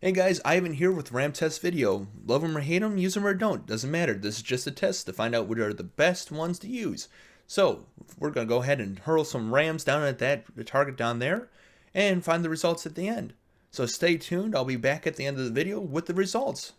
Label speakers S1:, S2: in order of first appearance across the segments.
S1: Hey guys, Ivan here with RAM Test Video. Love them or hate them, use them or don't, doesn't matter. This is just a test to find out what are the best ones to use. So, we're going to go ahead and hurl some RAMs down at the target down there and find the results at the end. So stay tuned, I'll be back at the end of the video with the results.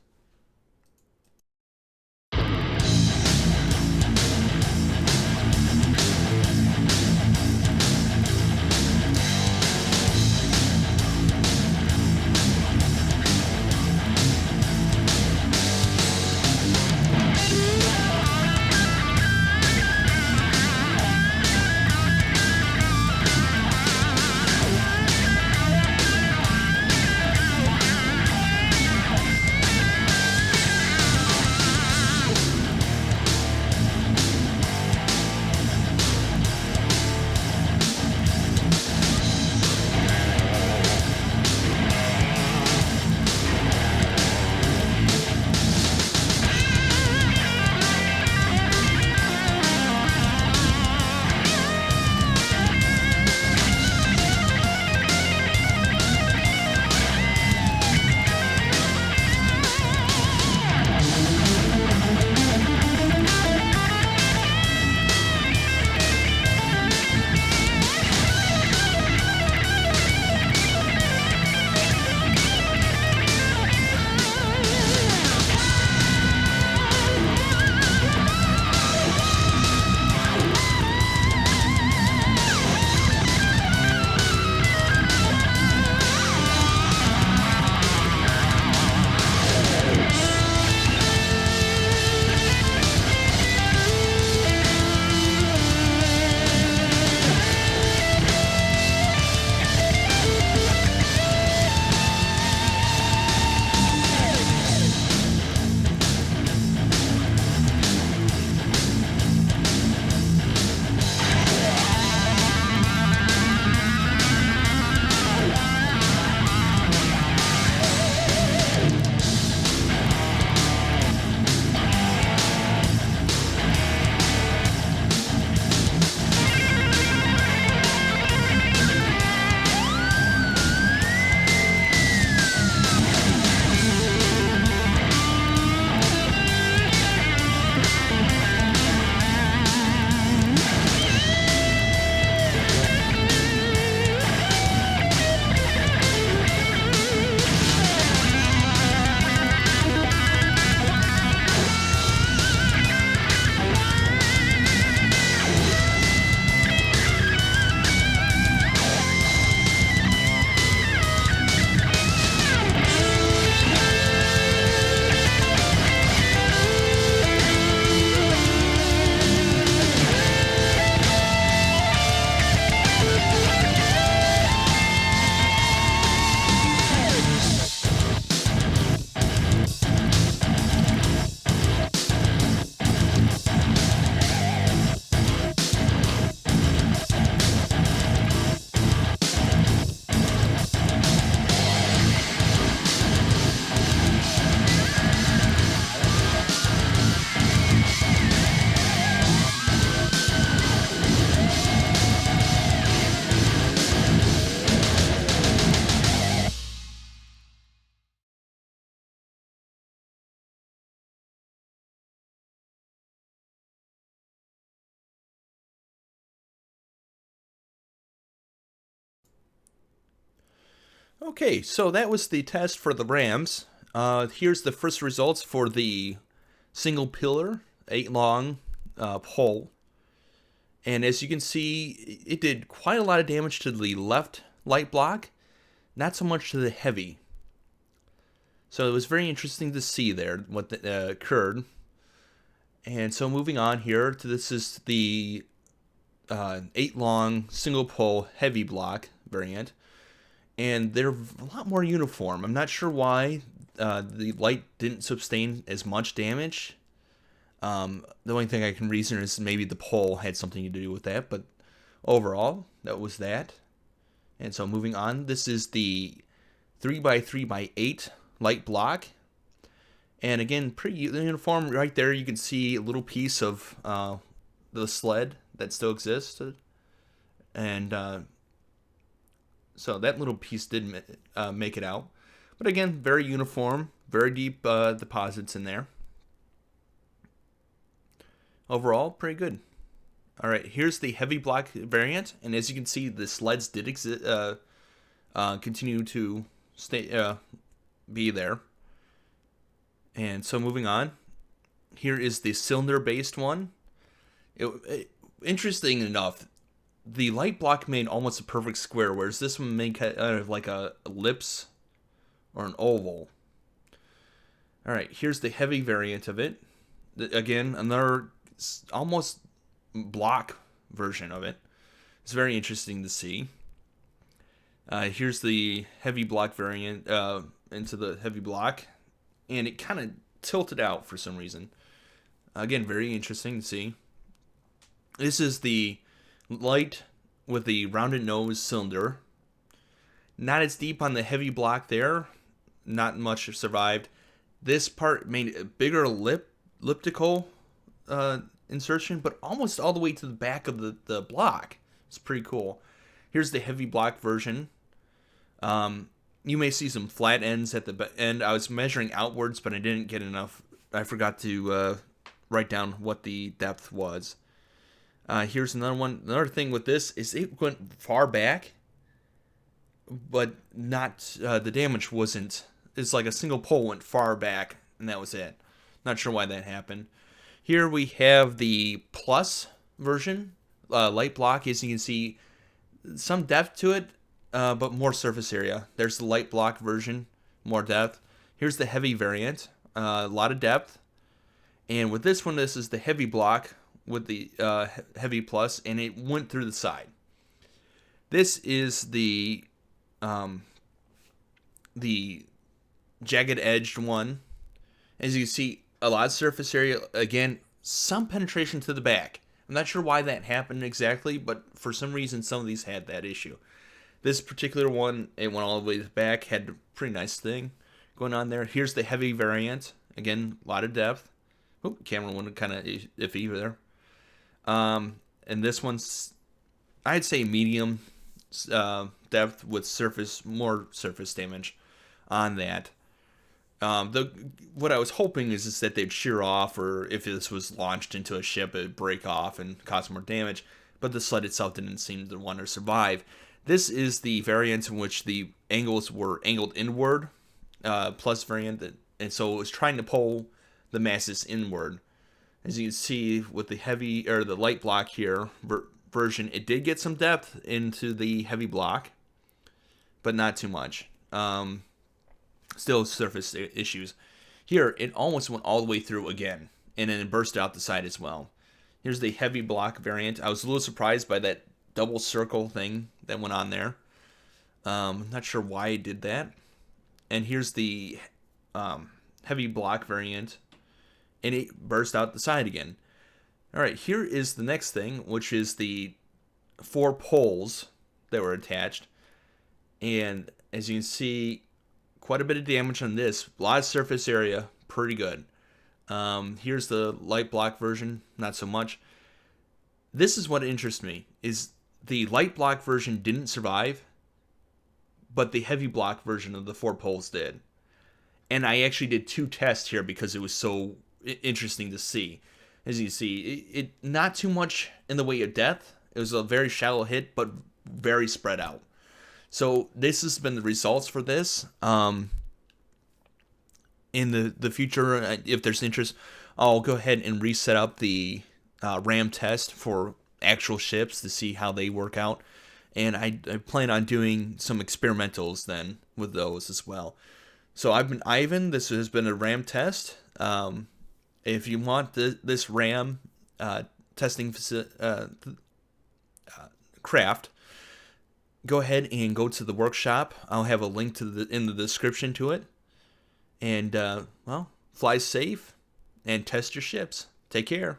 S1: Okay, so that was the test for the RAMs. Here's the first results for the single pillar, 8 long pole. And as you can see, it did quite a lot of damage to the left light block, not so much to the heavy. So it was very interesting to see there what occurred. And so moving on here to this is the 8 long single pole heavy block variant. And they're a lot more uniform. I'm not sure why the light didn't sustain as much damage. The only thing I can reason is maybe the pole had something to do with that, but overall, that was that. And so moving on, this is the 3x3x8 light block. And again, pretty uniform. Right there, you can see a little piece of the sled that still existed. And so that little piece did make it out. But again, very uniform, very deep deposits in there. Overall, pretty good. All right, here's the heavy block variant, and as you can see, the sleds did continue to stay be there. And so moving on, here is the cylinder-based one. Interesting enough, the light block made almost a perfect square, whereas this one made kind of like a ellipse or an oval. All right, here's the heavy variant of it. Again, another almost block version of it. It's very interesting to see. Here's the heavy block variant into the heavy block, and it kind of tilted out for some reason. Again, very interesting to see. This is the light with the rounded nose cylinder. Not as deep on the heavy block there. Not much survived. This part made a bigger elliptical insertion, but almost all the way to the back of the block. It's pretty cool. Here's the heavy block version. You may see some flat ends at the end. I was measuring outwards, but I didn't get enough. I forgot to write down what the depth was. Here's another one. Another thing with this is it went far back, but not the damage wasn't. It's like a single pole went far back, and that was it. Not sure why that happened. Here we have the plus version, light block. As you can see, some depth to it, but more surface area. There's the light block version, more depth. Here's the heavy variant, a lot of depth. And with this one, this is the heavy block with the heavy plus, and it went through the side. This is the jagged edged one. As you can see, a lot of surface area. Again, some penetration to the back. I'm not sure why that happened exactly, but for some reason, some of these had that issue. This particular one, it went all the way to the back, had a pretty nice thing going on there. Here's the heavy variant. Again, a lot of depth. Oh, camera went kind of iffy there. And this one's, I'd say medium depth with more surface damage on that. What I was hoping is that they'd shear off, or if this was launched into a ship, it'd break off and cause more damage. But the sled itself didn't seem to want to survive. This is the variant in which the angles were angled inward, plus variant, and so it was trying to pull the masses inward. As you can see with the heavy or the light block here version, it did get some depth into the heavy block, but not too much. Still surface issues. Here, it almost went all the way through again, and then it burst out the side as well. Here's the heavy block variant. I was a little surprised by that double circle thing that went on there. Not sure why it did that. And here's the heavy block variant, and it burst out the side again. All right, here is the next thing, which is the 4 poles that were attached. And as you can see, quite a bit of damage on this. A lot of surface area, pretty good. Here's the light block version, not so much. This is what interests me, is the light block version didn't survive, but the heavy block version of the 4 poles did. And I actually did 2 tests here because it was so interesting to see. As you see, it not too much in the way of depth. It was a very shallow hit, but very spread out. So this has been the results for this. In the future, if there's interest, I'll go ahead and reset up the RAM test for actual ships to see how they work out. And I plan on doing some experimentals then with those as well. So I've been Ivan. This has been a RAM test. If you want this RAM testing craft, go ahead and go to the workshop. I'll have a link in the description to it. And, fly safe and test your ships. Take care.